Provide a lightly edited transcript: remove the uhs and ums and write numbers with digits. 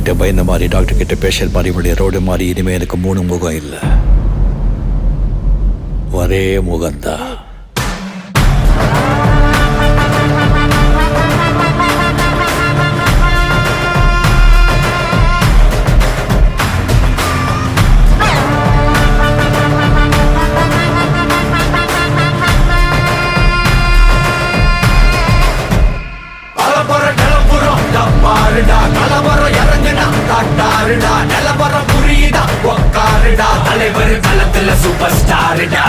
கிட்ட பயந்த மாதிரி, டாக்டர் கிட்ட பேஷண்ட் மாதிரி, இப்படி ரோடு மாதிரி இனிமே எனக்கு 3 முகம் இல்லை, ஒரே முகம்தான். கலவரம் இறங்குடா காட்டாருடா, நிலவரம் புரியுதா உக்காருடா, தலைவர் களத்துல சூப்பர் ஸ்டாருடா.